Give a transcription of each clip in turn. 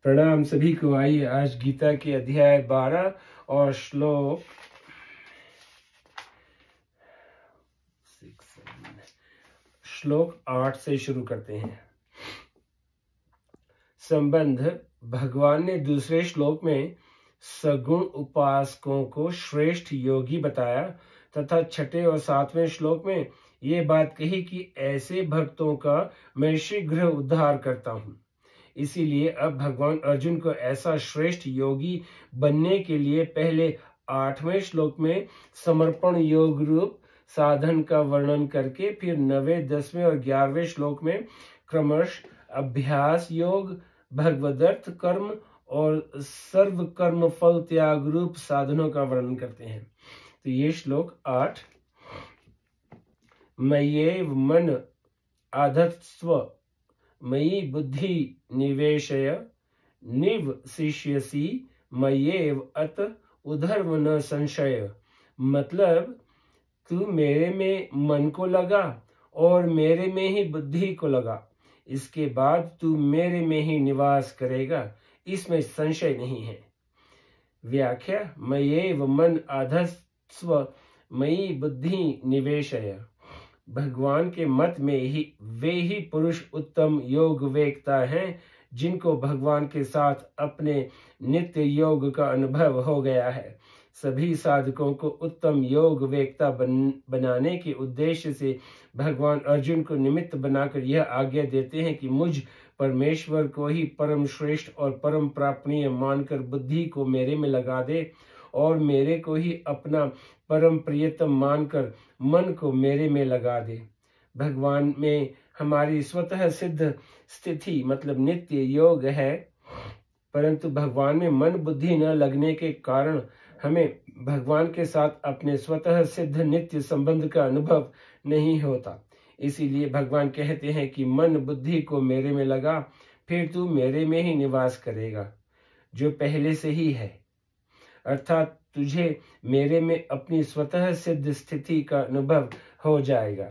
प्रणाम सभी को। आइए आज गीता के अध्याय 12 और श्लोक 8 से शुरू करते हैं। संबंध। भगवान ने दूसरे श्लोक में सगुण उपासकों को श्रेष्ठ योगी बताया तथा छठे और सातवें श्लोक में ये बात कही कि ऐसे भक्तों का मैं शीघ्र उद्धार करता हूँ। इसीलिए अब भगवान अर्जुन को ऐसा श्रेष्ठ योगी बनने के लिए पहले 8वें श्लोक में समर्पण योग रूप साधन का वर्णन करके फिर 9वें, 10वें और 11वें श्लोक में क्रमश अभ्यास योग, भगवदर्थ कर्म और सर्व कर्म फल त्याग रूप साधनों का वर्णन करते हैं। तो ये श्लोक 8। मय्येव मन आधत्स्व मयि बुद्धि निवेशय निवसिष्यसि मय्येव अत उधर्म न संशय। मतलब तू मेरे में मन को लगा और मेरे में ही बुद्धि को लगा, इसके बाद तू मेरे में ही निवास करेगा, इसमें संशय नहीं है। व्याख्या। मय्येव मन आधत्स्व मयि बुद्धि निवेशय। भगवान के मत में ही वे ही पुरुष उत्तम योग वेत्ता हैं जिनको भगवान के साथ अपने नित्य योग का अनुभव हो गया है। सभी साधकों को उत्तम योग वेत्ता बनाने के उद्देश्य से भगवान अर्जुन को निमित्त बनाकर यह आज्ञा देते हैं कि मुझ परमेश्वर को ही परम श्रेष्ठ और परम प्रापणीय मानकर बुद्धि को मेरे में लगा दे और मेरे को ही अपना परम प्रियतम मानकर मन को मेरे में लगा दे। भगवान में हमारी स्वतः सिद्ध स्थिति मतलब नित्य योग है, परंतु भगवान में मन बुद्धि न लगने के कारण हमें भगवान के साथ अपने स्वतः सिद्ध नित्य संबंध का अनुभव नहीं होता। इसीलिए भगवान कहते हैं कि मन बुद्धि को मेरे में लगा, फिर तू मेरे में ही निवास करेगा जो पहले से ही है, अर्थात तुझे मेरे में अपनी स्वतः सिद्ध स्थिति का अनुभव हो जाएगा।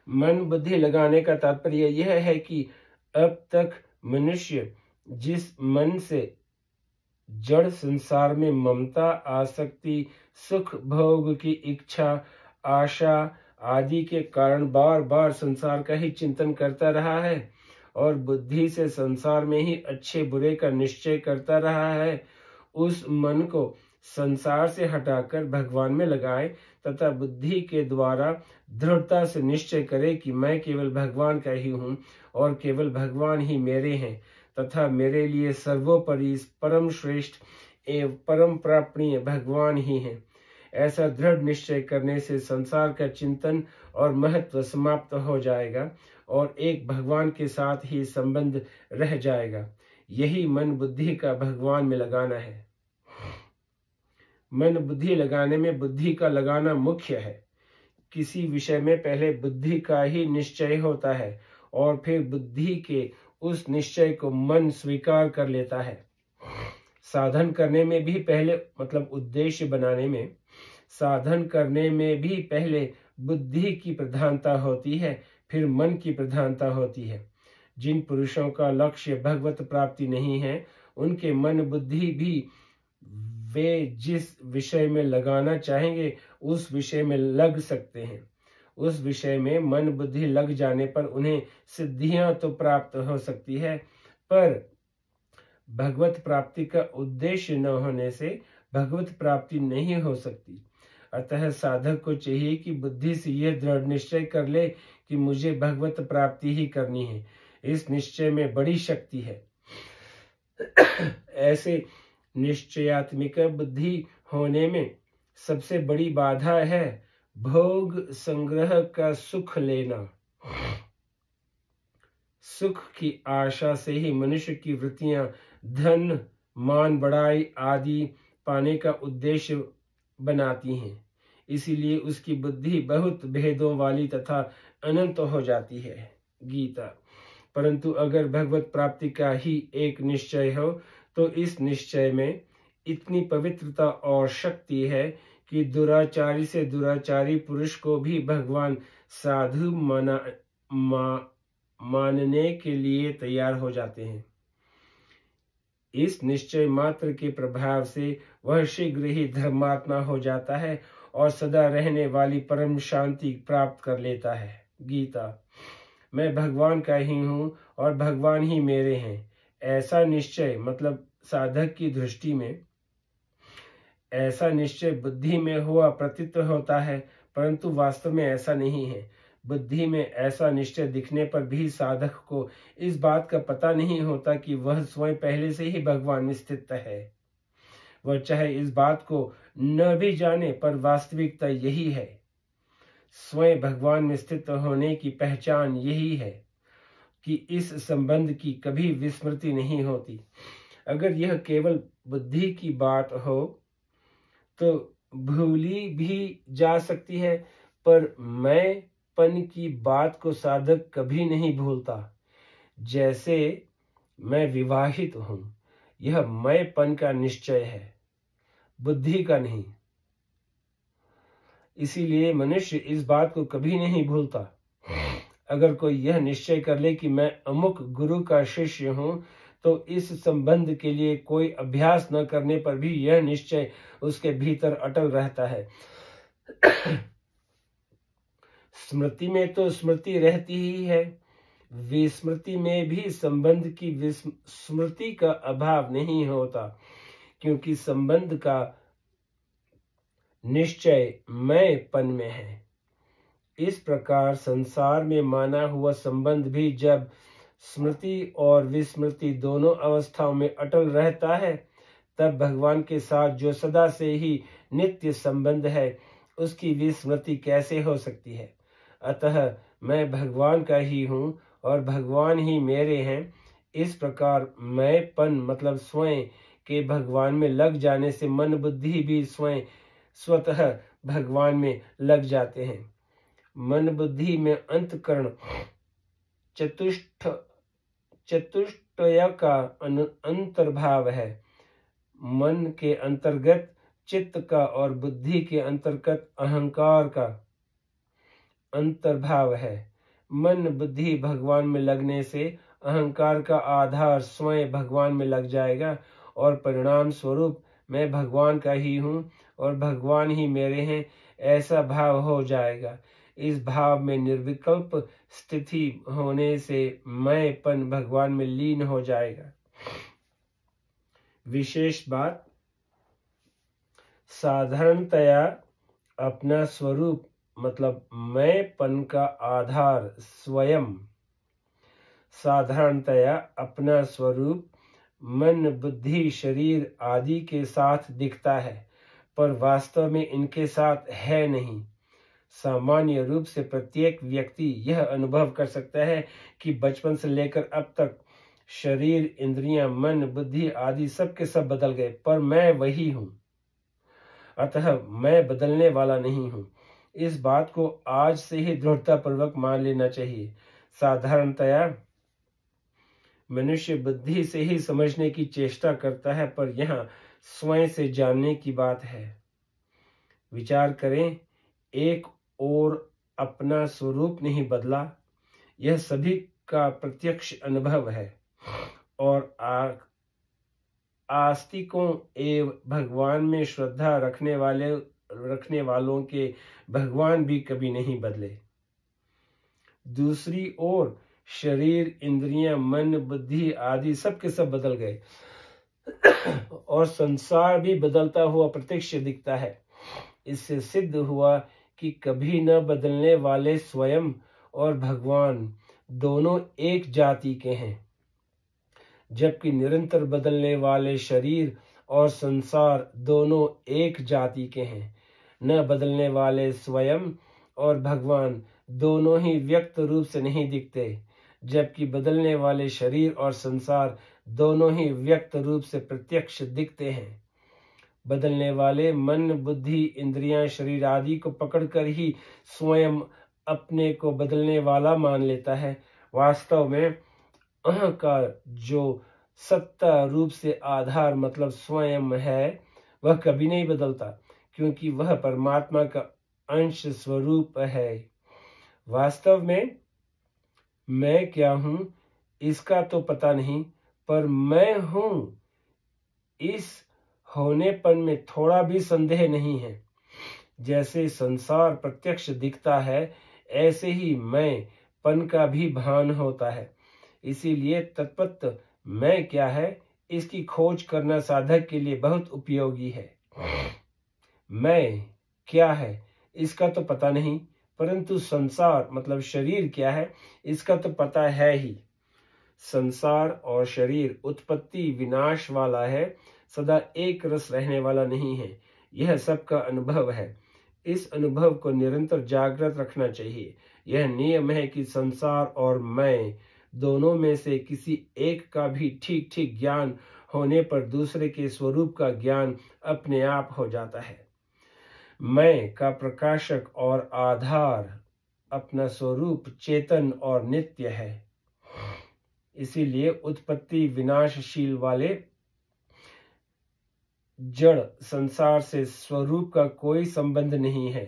मन बुद्धि लगाने का तात्पर्य यह है कि अब तक मनुष्य जिस मन से जड़ संसार में ममता, आसक्ति, सुख भोग की इच्छा, आशा आदि के कारण बार बार संसार का ही चिंतन करता रहा है और बुद्धि से संसार में ही अच्छे बुरे का निश्चय करता रहा है, उस मन को संसार से हटाकर भगवान में लगाए तथा बुद्धि के द्वारा दृढ़ता से निश्चय करे कि मैं केवल भगवान का ही हूँ और केवल भगवान ही मेरे हैं तथा मेरे लिए सर्वोपरि परम श्रेष्ठ एवं परम प्रापणीय भगवान ही हैं। ऐसा दृढ़ निश्चय करने से संसार का चिंतन और महत्व समाप्त हो जाएगा और एक भगवान के साथ ही संबंध रह जाएगा। यही मन बुद्धि का भगवान में लगाना है। मन बुद्धि लगाने में बुद्धि का लगाना मुख्य है। किसी विषय में पहले बुद्धि का ही निश्चय होता है और फिर बुद्धि के उस निश्चय को मन स्वीकार कर लेता है। साधन करने में भी पहले मतलब उद्देश्य बनाने में साधन करने में भी पहले बुद्धि की प्रधानता होती है, फिर मन की प्रधानता होती है। जिन पुरुषों का लक्ष्य भगवत प्राप्ति नहीं है, उनके मन बुद्धि भी वे जिस विषय में लगाना चाहेंगे उस विषय में लग सकते हैं। उस विषय में मन बुद्धि लग जाने पर उन्हें सिद्धियां तो प्राप्त हो सकती है, पर भगवत प्राप्ति का उद्देश्य न होने से भगवत प्राप्ति नहीं हो सकती। अतः साधक को चाहिए कि बुद्धि से यह दृढ़ निश्चय कर ले कि मुझे भगवत प्राप्ति ही करनी है। इस निश्चय में बड़ी शक्ति है। ऐसे निश्चयात्मिक बुद्धि होने में सबसे बड़ी बाधा है भोग संग्रह का सुख लेना। सुख की आशा से ही मनुष्य की वृत्तियां धन, मान, बड़ाई आदि पाने का उद्देश्य बनाती हैं। इसीलिए उसकी बुद्धि बहुत भेदों वाली तथा अनंत हो जाती है। गीता। परंतु अगर भगवत प्राप्ति का ही एक निश्चय हो तो इस निश्चय में इतनी पवित्रता और शक्ति है कि दुराचारी से दुराचारी पुरुष को भी भगवान साधु मानने के लिए तैयार हो जाते हैं। इस निश्चय मात्र के प्रभाव से वह शीघ्र ही धर्मात्मा हो जाता है और सदा रहने वाली परम शांति प्राप्त कर लेता है। गीता। मैं भगवान का ही हूँ और भगवान ही मेरे हैं, ऐसा निश्चय मतलब साधक की दृष्टि में ऐसा निश्चय बुद्धि में हुआ प्रतीत होता है, परंतु वास्तव में ऐसा नहीं है। बुद्धि में ऐसा निश्चय दिखने पर भी साधक को इस बात का पता नहीं होता कि वह स्वयं पहले से ही भगवान में स्थित है। वह चाहे इस बात को न भी जाने, पर वास्तविकता यही है। स्वयं भगवान में स्थित होने की पहचान यही है कि इस संबंध की कभी विस्मृति नहीं होती। अगर यह केवल बुद्धि की बात हो तो भूली भी जा सकती है, पर मैंपन की बात को साधक कभी नहीं भूलता। जैसे मैं विवाहित हूं, यह मैंपन का निश्चय है, बुद्धि का नहीं। इसीलिए मनुष्य इस बात को कभी नहीं भूलता। अगर कोई यह निश्चय कर ले कि मैं अमुक गुरु का शिष्य हूं, तो इस संबंध के लिए कोई अभ्यास न करने पर भी यह निश्चय उसके भीतर अटल रहता है। स्मृति में तो स्मृति रहती ही है, विस्मृति में भी संबंध की स्मृति का अभाव नहीं होता, क्योंकि संबंध का निश्चय मैंपन में है। इस प्रकार संसार में माना हुआ संबंध भी जब स्मृति और विस्मृति दोनों अवस्थाओं में अटल रहता है, तब भगवान के साथ जो सदा से ही नित्य संबंध है, उसकी विस्मृति कैसे हो सकती है। अतः मैं भगवान का ही हूँ और भगवान ही मेरे हैं। इस प्रकार मैंपन मतलब स्वयं के भगवान में लग जाने से मन बुद्धि भी स्वयं स्वतः भगवान में लग जाते हैं। मन बुद्धि में अंतःकरण चतुष्टय का अंतर्भाव है। मन के अंतर्गत चित्त का और बुद्धि के अंतर्गत अहंकार का अंतर्भाव है। मन बुद्धि भगवान में लगने से अहंकार का आधार स्वयं भगवान में लग जाएगा और परिणाम स्वरूप मैं भगवान का ही हूँ और भगवान ही मेरे हैं, ऐसा भाव हो जाएगा। इस भाव में निर्विकल्प स्थिति होने से मैंपन भगवान में लीन हो जाएगा। विशेष बात, साधारणतया अपना स्वरूप मतलब मैंपन का आधार स्वयं, साधारणतया अपना स्वरूप मन बुद्धि शरीर आदि के साथ दिखता है, पर वास्तव में इनके साथ है नहीं। सामान्य रूप से प्रत्येक व्यक्ति यह अनुभव कर सकता है कि बचपन से लेकर अब तक शरीर इंद्रियां मन बुद्धि आदि सब के सब बदल गए, पर मैं वही हूँ। अतः मैं बदलने वाला नहीं हूँ। इस बात को आज से ही दृढ़ता पूर्वक मान लेना चाहिए। साधारणतया मनुष्य बुद्धि से ही समझने की चेष्टा करता है, पर यहाँ स्वयं से जानने की बात है। विचार करें, एक और अपना स्वरूप नहीं बदला, यह सभी का प्रत्यक्ष अनुभव है और आस्तिकों एवं भगवान में श्रद्धा रखने वालों के भगवान भी कभी नहीं बदले। दूसरी ओर शरीर इंद्रियां मन बुद्धि आदि सब के सब बदल गए और संसार भी बदलता हुआ प्रत्यक्ष दिखता है। इससे सिद्ध हुआ कि कभी न बदलने वाले स्वयं और भगवान दोनों एक जाति के हैं, जबकि निरंतर बदलने वाले शरीर और संसार दोनों एक जाति के हैं। न बदलने वाले स्वयं और भगवान दोनों ही व्यक्त रूप से नहीं दिखते, जबकि बदलने वाले शरीर और संसार दोनों ही व्यक्त रूप से प्रत्यक्ष दिखते हैं। बदलने वाले मन बुद्धि इंद्रियां शरीर आदि को पकड़कर ही स्वयं अपने को बदलने वाला मान लेता है। वास्तव में अहंकार जो सत्ता रूप से आधार मतलब स्वयं है, वह कभी नहीं बदलता, क्योंकि वह परमात्मा का अंश स्वरूप है। वास्तव में मैं क्या हूँ इसका तो पता नहीं, पर मैं हूँ इस होनेपन में थोड़ा भी संदेह नहीं है। जैसे संसार प्रत्यक्ष दिखता है, ऐसे ही मैं पन का भी भान होता है। इसीलिए तत्वत मैं क्या है, इसकी खोज करना साधक के लिए बहुत उपयोगी है। मैं क्या है इसका तो पता नहीं, परंतु संसार मतलब शरीर क्या है इसका तो पता है ही। संसार और शरीर उत्पत्ति विनाश वाला है, सदा एक रस रहने वाला नहीं है। यह सबका अनुभव है। इस अनुभव को निरंतर जागृत रखना चाहिए। यह नियम है कि संसार और मैं दोनों में से किसी एक का भी ठीक ठीक ज्ञान होने पर दूसरे के स्वरूप का ज्ञान अपने आप हो जाता है। मैं का प्रकाशक और आधार अपना स्वरूप चेतन और नित्य है। इसीलिए उत्पत्ति विनाशशील वाले जड़ संसार से स्वरूप का कोई संबंध नहीं है।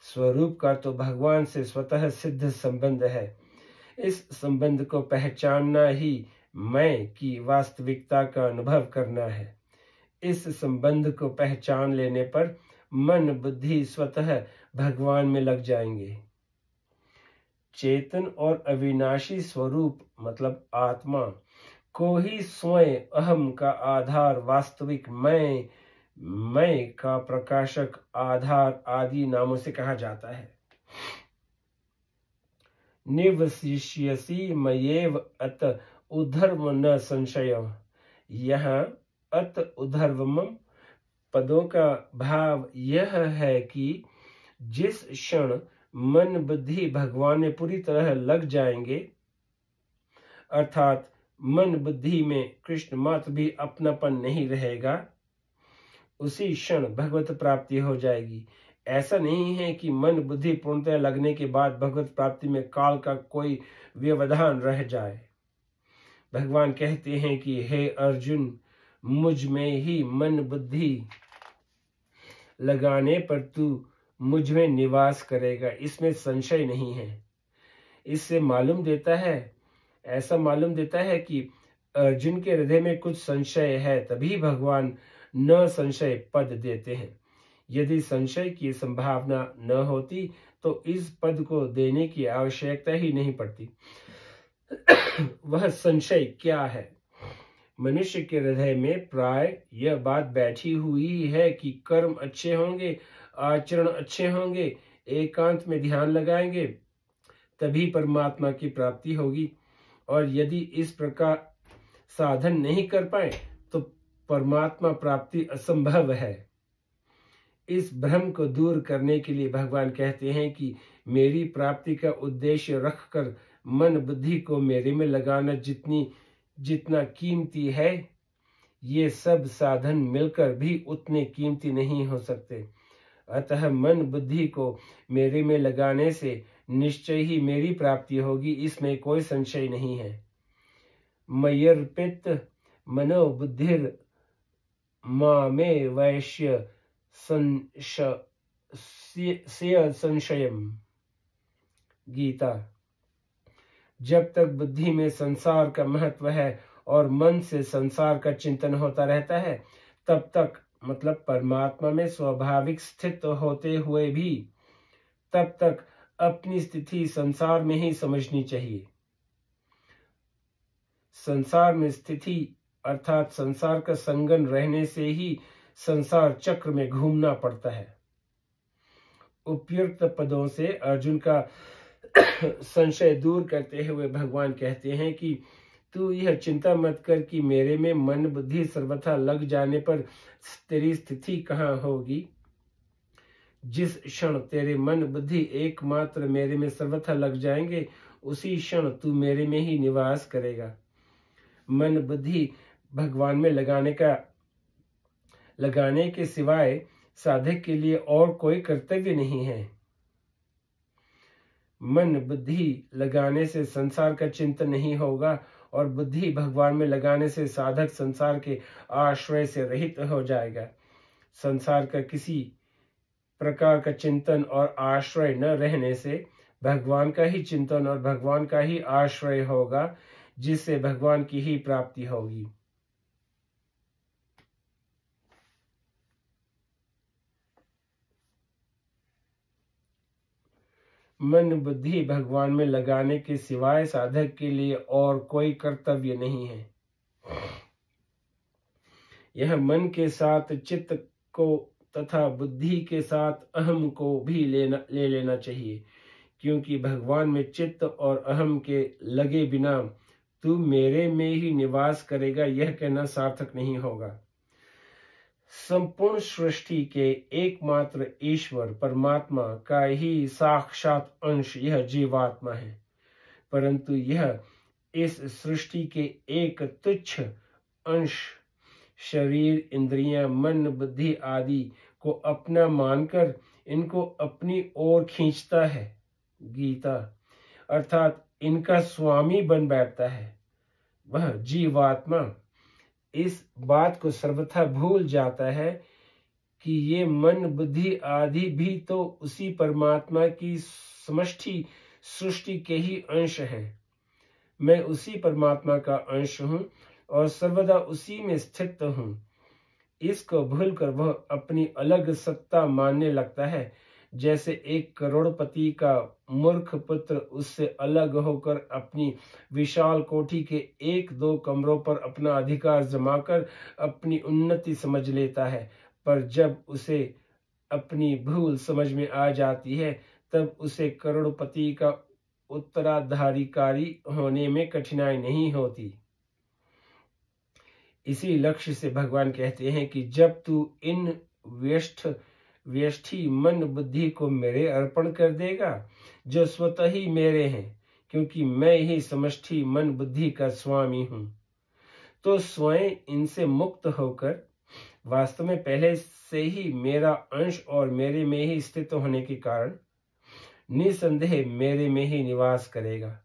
स्वरूप का तो भगवान से स्वतः सिद्ध संबंध है। इस संबंध को पहचानना ही मैं की वास्तविकता का अनुभव करना है। इस संबंध को पहचान लेने पर मन बुद्धि स्वतः भगवान में लग जाएंगे। चेतन और अविनाशी स्वरूप मतलब आत्मा को ही स्वयं अहम का आधार, वास्तविक मैं का प्रकाशक, आधार आदि नामों से कहा जाता है। निवसिष्यसि मयेव अत उद्धर्व न संशय। यहाँ अत उद्धर्वम पदों का भाव यह है कि जिस क्षण मन बुद्धि भगवान में पूरी तरह लग जाएंगे, अर्थात मन बुद्धि में कृष्ण मात्र भी अपनापन नहीं रहेगा, उसी क्षण भगवत प्राप्ति हो जाएगी। ऐसा नहीं है कि मन बुद्धि पूर्णतः लगने के बाद भगवत प्राप्ति में काल का कोई व्यवधान रह जाए। भगवान कहते हैं कि हे अर्जुन, मुझ में ही मन बुद्धि लगाने पर तू मुझ में निवास करेगा, इसमें संशय नहीं है। इससे ऐसा मालूम देता है कि अर्जुन के हृदय में कुछ संशय है, तभी भगवान न संशय पद देते हैं। यदि संशय की संभावना न होती तो इस पद को देने की आवश्यकता ही नहीं पड़ती। वह संशय क्या है? मनुष्य के हृदय में प्राय यह बात बैठी हुई है कि कर्म अच्छे होंगे, आचरण अच्छे होंगे, एकांत में ध्यान लगाएंगे तभी परमात्मा की प्राप्ति होगी, और यदि इस प्रकार साधन नहीं कर पाए तो परमात्मा प्राप्ति असंभव है। इस भ्रम को दूर करने के लिए भगवान कहते हैं कि मेरी प्राप्ति का उद्देश्य रखकर मन बुद्धि को मेरे में लगाना जितना कीमती है, ये सब साधन मिलकर भी उतने कीमती नहीं हो सकते। अतः मन बुद्धि को मेरे में लगाने से निश्चय ही मेरी प्राप्ति होगी, इसमें कोई संशय नहीं है। मयर्पित मनो बुद्धिर मामे वैश्य संशयम। गीता। जब तक बुद्धि में संसार का महत्व है और मन से संसार का चिंतन होता रहता है, तब तक मतलब परमात्मा में स्वाभाविक स्थित होते हुए भी तब तक अपनी स्थिति संसार में ही समझनी चाहिए। संसार में स्थिति अर्थात संसार का संगन रहने से ही संसार चक्र में घूमना पड़ता है। उपयुक्त पदों से अर्जुन का संशय दूर करते हुए भगवान कहते हैं कि तू यह चिंता मत कर कि मेरे में मन बुद्धि सर्वथा लग जाने पर तेरी स्थिति कहाँ होगी। जिस क्षण तेरे मन बुद्धि एकमात्र मेरे में सर्वथा लग जाएंगे, उसी क्षण तू मेरे में ही निवास करेगा। मन बुद्धि भगवान में लगाने के सिवाय साधक के लिए और कोई कर्तव्य नहीं है। मन बुद्धि लगाने से संसार का चिंतन नहीं होगा और बुद्धि भगवान में लगाने से साधक संसार के आश्रय से रहित हो जाएगा। संसार का किसी प्रकार का चिंतन और आश्रय न रहने से भगवान का ही चिंतन और भगवान का ही आश्रय होगा, जिससे भगवान की ही प्राप्ति होगी। मन बुद्धि भगवान में लगाने के सिवाय साधक के लिए और कोई कर्तव्य नहीं है। यह मन के साथ चित्त को तथा बुद्धि के साथ अहम को भी ले लेना चाहिए, क्योंकि भगवान में चित्त और अहम के लगे बिना तू मेरे में ही निवास करेगा यह कहना सार्थक नहीं होगा। संपूर्ण सृष्टि के एकमात्र ईश्वर परमात्मा का ही साक्षात अंश यह जीवात्मा है, परंतु यह इस सृष्टि के एक तुच्छ अंश शरीर, इंद्रियां, मन, बुद्धि आदि को अपना मानकर इनको अपनी ओर खींचता है। गीता अर्थात इनका स्वामी बन बैठता है। वह जीवात्मा इस बात को सर्वथा भूल जाता है कि ये मन, बुद्धि आदि भी तो उसी परमात्मा की समष्टि सृष्टि के ही अंश है। मैं उसी परमात्मा का अंश हूँ और सर्वदा उसी में स्थित हूँ। इसको भूलकर वह अपनी अलग सत्ता मानने लगता है, जैसे एक करोड़पति का मूर्ख पुत्र उससे अलग होकर अपनी विशाल कोठी के 1-2 कमरों पर अपना अधिकार जमाकर अपनी उन्नति समझ लेता है, पर जब उसे अपनी भूल समझ में आ जाती है तब उसे करोड़पति का उत्तराधिकारी होने में कठिनाई नहीं होती। इसी लक्ष्य से भगवान कहते हैं कि जब तू इन व्यष्टि मन बुद्धि को मेरे अर्पण कर देगा, जो स्वतः ही मेरे हैं, क्योंकि मैं ही समष्टि मन बुद्धि का स्वामी हूँ, तो स्वयं इनसे मुक्त होकर वास्तव में पहले से ही मेरा अंश और मेरे में ही स्थित होने के कारण निसंदेह मेरे में ही निवास करेगा।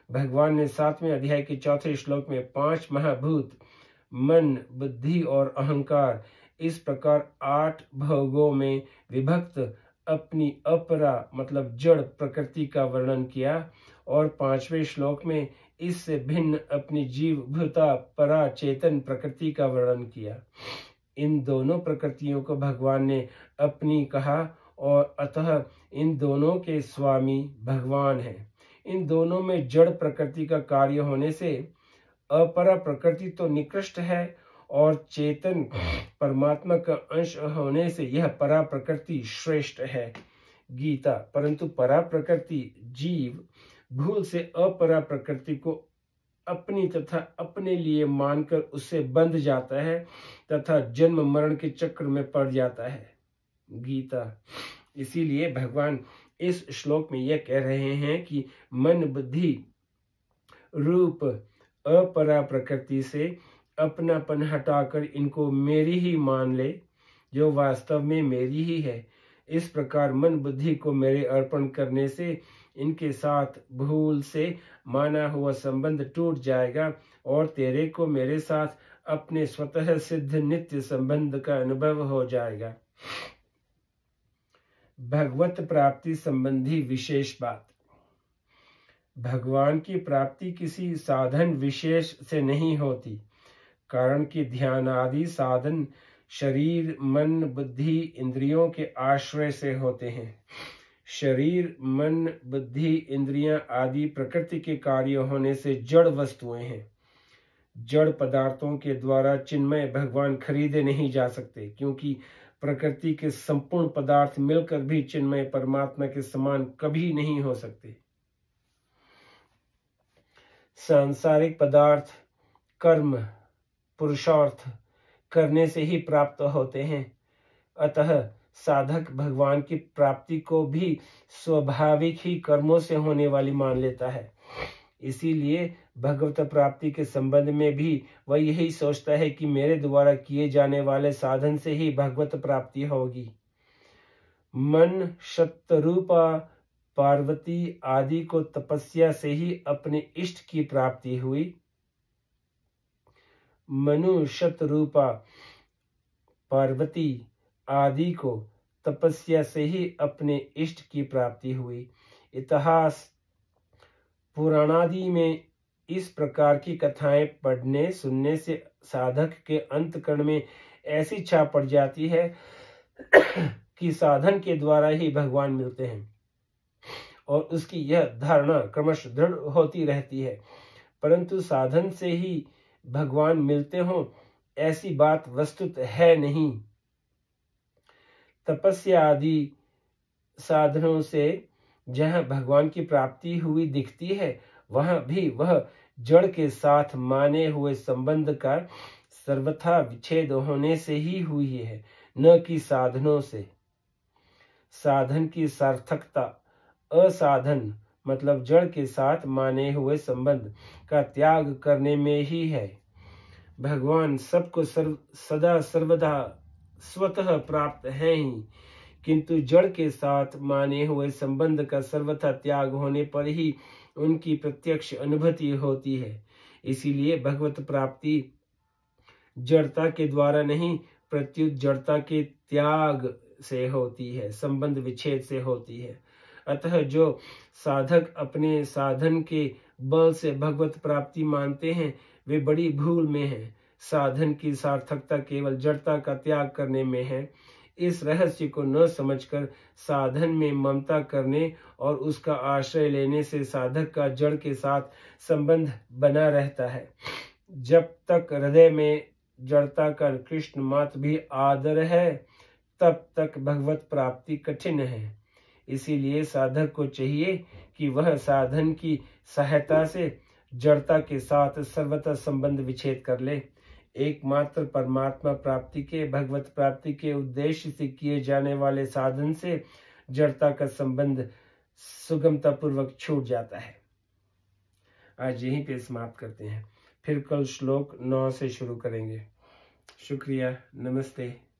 भगवान ने 7वें अध्याय के 4थे श्लोक में 5 महाभूत मन, बुद्धि और अहंकार इस प्रकार 8 भागों में विभक्त अपनी अपरा मतलब जड़ प्रकृति का वर्णन किया और 5वें श्लोक में इससे भिन्न अपनी जीवभूता परा चेतन प्रकृति का वर्णन किया। इन दोनों प्रकृतियों को भगवान ने अपनी कहा और अतः इन दोनों के स्वामी भगवान हैं। इन दोनों में जड़ प्रकृति का कार्य होने से अपरा प्रकृति तो निकृष्ट है और चेतन परमात्मा का अंश होने से यह परा प्रकृति श्रेष्ठ है। गीता परंतु परा प्रकृति जीव भूल से अपरा प्रकृति को अपनी तथा अपने लिए मानकर उससे बंध जाता है तथा जन्म मरण के चक्र में पड़ जाता है। गीता इसीलिए भगवान इस श्लोक में यह कह रहे हैं कि मन बुद्धि रूप अपरा प्रकृति से अपनापन हटाकर इनको मेरी ही मान ले, जो वास्तव में मेरी ही है। इस प्रकार मन बुद्धि को मेरे अर्पण करने से इनके साथ भूल से माना हुआ संबंध टूट जाएगा और तेरे को मेरे साथ अपने स्वतः सिद्ध नित्य संबंध का अनुभव हो जाएगा। भगवत प्राप्ति संबंधी विशेष बात। भगवान की प्राप्ति किसी साधन विशेष से नहीं होती, कारण कि ध्यान आदि साधन शरीर, मन, बुद्धि, इंद्रियों के आश्रय से होते हैं। शरीर, मन, बुद्धि, इंद्रियां आदि प्रकृति के कार्य होने से जड़ वस्तुएं हैं। जड़ पदार्थों के द्वारा चिन्मय भगवान खरीदे नहीं जा सकते, क्योंकि प्रकृति के संपूर्ण पदार्थ मिलकर भी चिन्मय परमात्मा के समान कभी नहीं हो सकते। सांसारिक पदार्थ कर्म पुरुषार्थ करने से ही प्राप्त होते हैं, अतः साधक भगवान की प्राप्ति को भी स्वाभाविक ही कर्मों से होने वाली मान लेता है। इसीलिए भगवत प्राप्ति के संबंध में भी वह यही सोचता है कि मेरे द्वारा किए जाने वाले साधन से ही भगवत प्राप्ति होगी। मन शतरूपा पार्वती आदि को तपस्या से ही अपने इष्ट की प्राप्ति हुई। मनु शतरूपा पार्वती आदि को तपस्या से ही अपने इष्ट की प्राप्ति हुई। इतिहास पुराणादि में इस प्रकार की कथाएं पढ़ने सुनने से साधक के अंतकरण में ऐसी छाप पड़ जाती है कि साधन के द्वारा ही भगवान मिलते हैं और उसकी यह धारणा क्रमश दृढ़ होती रहती है। परंतु साधन से ही भगवान मिलते हों ऐसी बात वस्तुत है नहीं। तपस्या आदि साधनों से जहाँ भगवान की प्राप्ति हुई दिखती है, वहां भी वह जड़ के साथ माने हुए संबंध का सर्वथा विच्छेद होने से ही हुई है, न कि साधनों से। साधन की सार्थकता असाधन मतलब जड़ के साथ माने हुए संबंध का त्याग करने में ही है। भगवान सबको सदा सर्वदा स्वतः प्राप्त है ही, किंतु जड़ के साथ माने हुए संबंध का सर्वथा त्याग होने पर ही उनकी प्रत्यक्ष अनुभूति होती है। इसीलिए भगवत प्राप्ति जड़ता के द्वारा नहीं, प्रत्युत जड़ता के त्याग से होती है, संबंध विच्छेद से होती है। अतः जो साधक अपने साधन के बल से भगवत प्राप्ति मानते हैं, वे बड़ी भूल में हैं। साधन की सार्थकता केवल जड़ता का त्याग करने में है। इस रहस्य को न समझकर साधन में ममता करने और उसका आश्रय लेने से साधक का जड़ के साथ संबंध बना रहता है। जब तक हृदय में जड़ता का कृष्ण मात्र भी आदर है, तब तक भगवत प्राप्ति कठिन है। इसीलिए साधक को चाहिए कि वह साधन की सहायता से जड़ता के साथ सर्वथा संबंध विच्छेद कर ले। एकमात्र परमात्मा प्राप्ति के, भगवत प्राप्ति के उद्देश्य से किए जाने वाले साधन से जड़ता का संबंध सुगमता पूर्वक छूट जाता है। आज यहीं पे समाप्त करते हैं, फिर कल श्लोक 9 से शुरू करेंगे। शुक्रिया, नमस्ते।